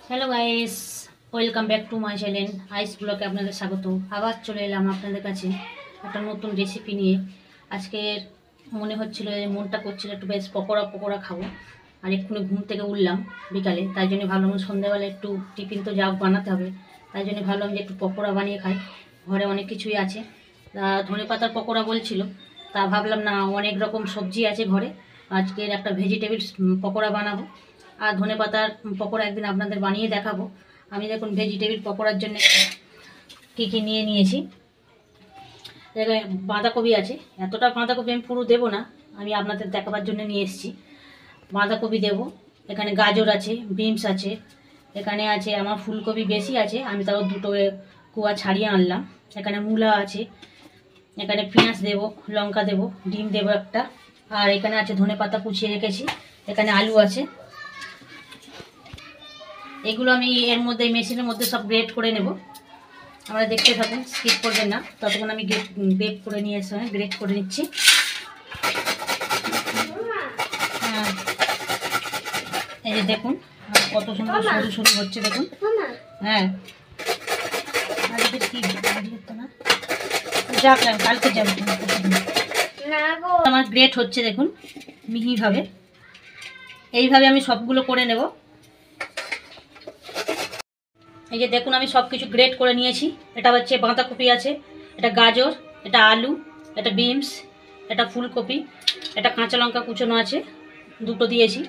Hello guys, welcome back to my channel ice ব্লগে আপনাদের স্বাগত। আবার চলে এলাম আপনাদের কাছে একটা নতুন রেসিপি নিয়ে। আজকে মনে হচ্ছিল, মনটা করছিল একটু বেশ পকোড়া পকোড়া খাবো। আর এক্ষুনি ঘুম থেকে উঠলাম বিকালে, তাই জন্য ভাবলাম সন্ধ্যাবেলা একটু টিফিন তো যা বানাতে হবে, তাই জন্য ভাবলাম যে একটু পকোড়া বানিয়ে খাই। ঘরে অনেক কিছুই আছে, ধনে পাতার পকোড়া বলছিল, তা ভাবলাম না, অনেক রকম সবজি আছে ঘরে, আজকের একটা ভেজিটেবল পকোড়া বানাবো। আর ধনে পাতার পকোড়া একদিন আপনাদের বানিয়ে দেখাবো। আমি দেখুন ভেজিটেবল পকোড়ার জন্য কী কী নিয়ে নিয়েছি। এখানে বাঁধাকপি আছে, এতটা বাঁধাকপি আমি পুরো দেবো না, আমি আপনাদের দেখাবার জন্য নিয়ে এসেছি। বাঁধাকপি দেব, এখানে গাজর আছে, বিনস আছে, এখানে আছে আমার ফুলকপি বেশি আছে, আমি তাও দুটো কুয়া ছাড়িয়ে আনলাম। এখানে মূলা আছে, এখানে পেঁয়াজ দেব, লঙ্কা দেব, ডিম দেব একটা, আর এখানে আছে ধনে পাতা কুচিয়ে রেখেছি, এখানে আলু আছে। এগুলো আমি এর মধ্যে মেশিনের মধ্যে সব গ্রেট করে নেব। আমরা দেখতে থাকুন, স্কিপ করবেন না, ততক্ষণ আমি গ্রেট করে নিয়ে এসে গ্রেট করে নিচ্ছি। এই যে দেখুন কত সুন্দর সরু সরু হচ্ছে, দেখুন। হ্যাঁ, না যাক, কালকে যাবো। আমার গ্রেট হচ্ছে, দেখুন মিহিভাবে। এইভাবে আমি সবগুলো করে নেব। এই যে দেখুন আমি সব কিছু গ্রেট করে নিয়েছি। এটা হচ্ছে বাঁধাকপি আছে, এটা গাজর, এটা আলু, এটা বিনস, এটা ফুলকপি, এটা কাঁচা লঙ্কা কুচোনো আছে, দুটো দিয়েছি।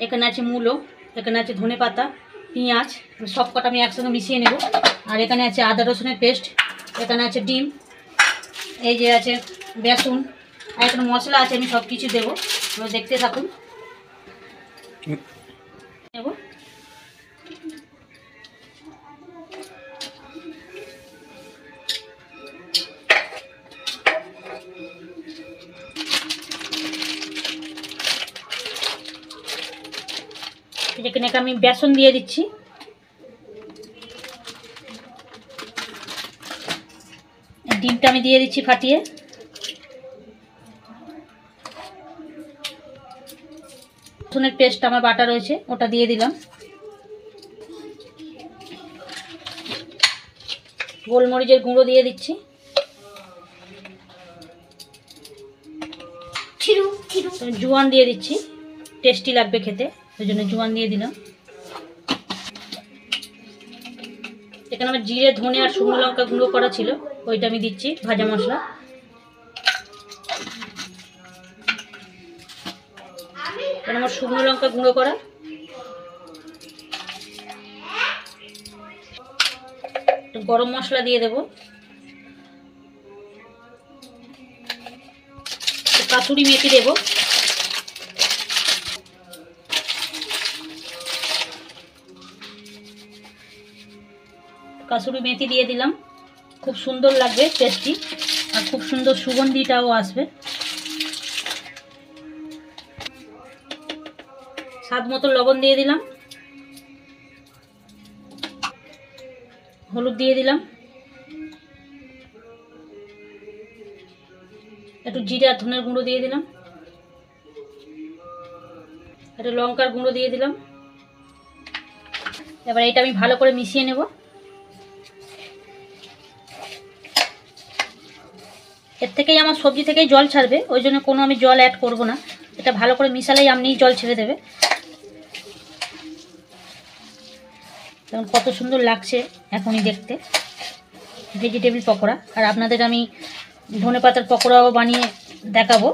এখানে আছে মূলো, এখানে আছে ধনে পাতা, পেঁয়াজ, সব কটা আমি একসঙ্গে মিশিয়ে নেব। আর এখানে আছে আদা রসুনের পেস্ট, এখানে আছে ডিম, এই যে আছে বেসন, আর এখানে মশলা আছে, আমি সব কিছু দেবো, দেখতে থাকুন। নেব যেখানে আমি বেসন দিয়ে দিচ্ছি, ডিমটা আমি দিয়ে দিচ্ছি ফাটিয়ে। রসুনের পেস্ট আমার বাটা রয়েছে, ওটা দিয়ে দিলাম। গোলমরিচের গুঁড়ো দিয়ে দিচ্ছি, জোয়ান দিয়ে দিচ্ছি, টেস্টি লাগবে খেতে, ওই জন্য জোয়ান দিয়ে দিলাম। এখানে আমার জিরে, ধনে আর শুকনো লঙ্কা গুঁড়ো করা ছিল, ওইটা আমি দিচ্ছি, ভাজা মশলা। এখানে আমার শুকনো লঙ্কা গুঁড়ো করা, গরম মশলা দিয়ে দেব, কাসুরি মেথি দেব, কাসুরি মেথি দিয়ে দিলাম, খুব সুন্দর লাগবে, টেস্টি, আর খুব সুন্দর সুগন্ধিটাও আসবে। স্বাদ মতো লবণ দিয়ে দিলাম, হলুদ দিয়ে দিলাম, একটু জিরে আর ধনের গুঁড়ো দিয়ে দিলাম, একটু লঙ্কার গুঁড়ো দিয়ে দিলাম। এবার এটা আমি ভালো করে মিশিয়ে নেব। এর থেকেই আমার সবজি থেকেই জল ছাড়বে, ওই জন্য কোনো আমি জল অ্যাড করব না, এটা ভালো করে মিশালেই এমনিই জল ছেড়ে দেবে। যেমন কত সুন্দর লাগছে এখনই দেখতে ভেজিটেবল পকোড়া। আর আপনাদের আমি ধনে পাতার পকোড়াও বানিয়ে দেখাবো।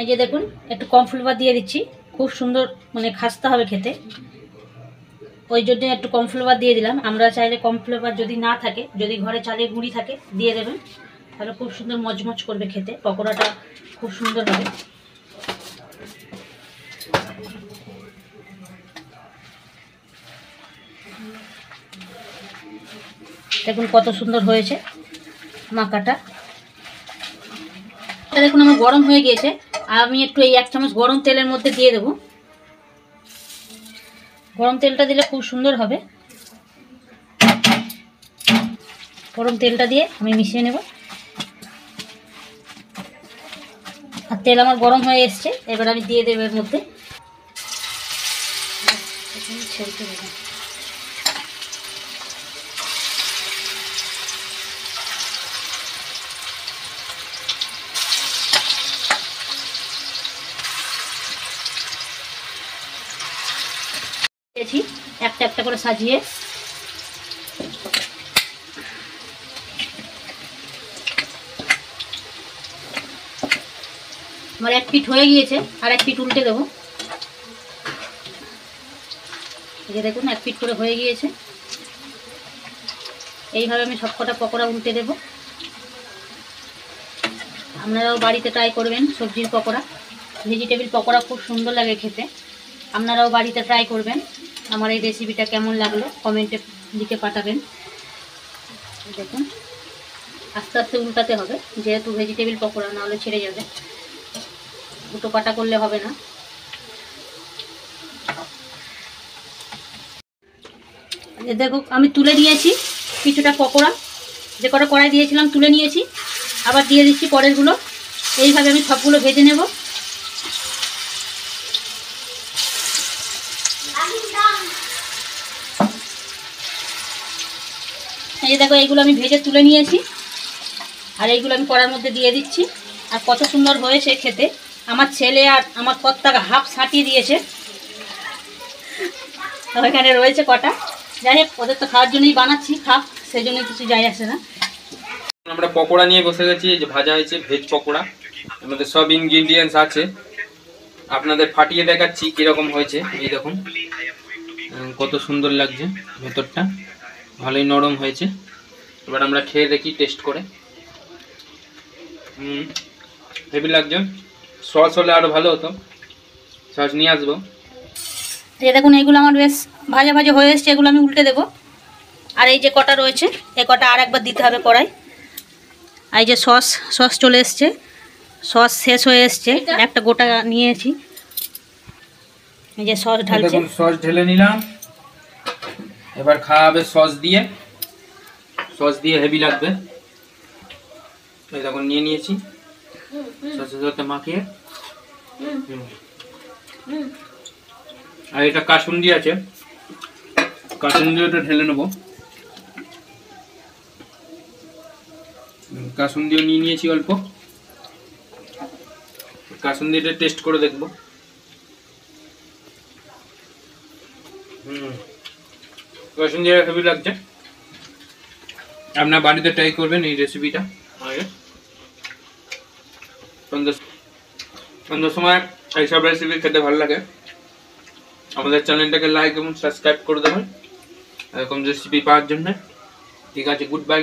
এই যে দেখুন একটু কর্নফ্লাওয়ার দিয়ে দিচ্ছি, খুব সুন্দর মানে খাস্তা হবে খেতে, ওই জন্য একটু কর্নফ্লাওয়ার দিয়ে দিলাম। আমরা চাইলে কর্নফ্লাওয়ার যদি না থাকে, যদি ঘরে চালের গুঁড়ি থাকে দিয়ে দেবেন, তাহলে খুব সুন্দর মচমচ করবে খেতে, পকোড়াটা খুব সুন্দর হবে। দেখুন কত সুন্দর হয়েছে মাখাটা। দেখুন আমার গরম হয়ে গিয়েছে, আমি একটু এই 1 চামচ গরম তেলের মধ্যে দিয়ে দেব। গরম তেলটা দিলে খুব সুন্দর হবে। গরম তেলটা দিয়ে আমি মিশিয়ে নেব। আর তেল আমার গরম হয়ে এসছে, এবার আমি দিয়ে দেবো এর মধ্যে। ছেড়ে দেবো। একটা একটা করে সাজিয়ে আমার এক পিঠ হয়ে গিয়েছে, আর এক পিঠ উল্টে দেবো। এই যে দেখুন এক পিঠ করে হয়ে গিয়েছে। এইভাবে আমি সবকটা পকোড়া উল্টে দেবো। আপনারাও বাড়িতে ট্রাই করবেন সবজির পকোড়া, ভেজিটেবিল পকোড়া খুব সুন্দর লাগে খেতে। আপনারাও বাড়িতে ট্রাই করবেন। আমার এই রেসিপিটা কেমন লাগলো কমেন্টে লিখে পাঠাবেন। দেখুন আস্তে আস্তে উল্টাতে হবে, যেহেতু ভেজিটেবিল পকোড়া, নাহলে ছেড়ে যাবে। দুটো পাটা করলে হবে না। দেখো আমি তুলে নিয়েছি কিছুটা পকোড়া, যে কটা কড়াই দিয়েছিলাম তুলে নিয়েছি, আবার দিয়ে দিচ্ছি পরেরগুলো। এইভাবে আমি সবগুলো ভেজে নেব। এই যে দেখো এইগুলো আমি ভেজে তুলে নিয়েছি, আর এইগুলো আমি কড়ার মধ্যে দিয়ে দিচ্ছি। আর কত সুন্দর হয়েছে খেতে। আমার ছেলে আর আমার কর্তাকে হাফ ছাটিয়ে দিয়েছে, ওইখানে রয়েছে কটা। যাই হোক, ওদের তো খাওয়ার জন্যই বানাচ্ছি, খাক, সেই জন্য কিছু যাই আসে না। আমরা পকোড়া নিয়ে বসে গেছি, যে ভাজা হয়েছে ভেজ পকোড়া। আমাদের সব ইনগ্রিডিয়েন্টস আছে, আপনাদের ফাটিয়ে দেখাচ্ছি কিরকম হয়েছে। এই দেখুন কত সুন্দর লাগছে, ভেতরটা ভালোই নরম হয়েছে। এবার আমরা খেয়ে দেখি টেস্ট করে। হেভি লাগছে। সস হলে আরো ভালো হতো, সস নিয়ে আসবো। এই দেখুন এইগুলো আমার বেশ ভাজা ভাজা হয়ে এসছে, এগুলো আমি উল্টে দেবো। আর এই যে কটা রয়েছে, এই কটা আর একবার দিতে হবে কড়াই। আর এই যে সস চলে এসছে, সস শেষ হয়ে এসছে, একটা গোটা নিয়েছি। এই যে সস ঢালছে, সস ঢেলে নিলাম। এবার খাওয়া হবে সস দিয়ে। সস দিয়ে হেভি লাগবে। এই দেখুন নিয়ে নিয়েছি, সসের সাথে মাখিয়ে। আর এটা কাসুন্দি আছে, কাসুন্দিটা ঢেলে নেবো। কাসুন্দিও নিয়ে নিয়েছি অল্প, কাসুন্দিটা টেস্ট করে দেখবো। কাসুন্দিটা হেভি লাগছে। আপনার বাড়িতে ট্রাই করবেন এই রেসিপিটা। সন্ধ্যার সময় এইসব রেসিপি খেতে ভালো লাগে। আমাদের চ্যানেলটাকে লাইক এবং সাবস্ক্রাইব করে দেবেন এরকম রেসিপি পাওয়ার জন্য। ঠিক আছে, গুড বাই।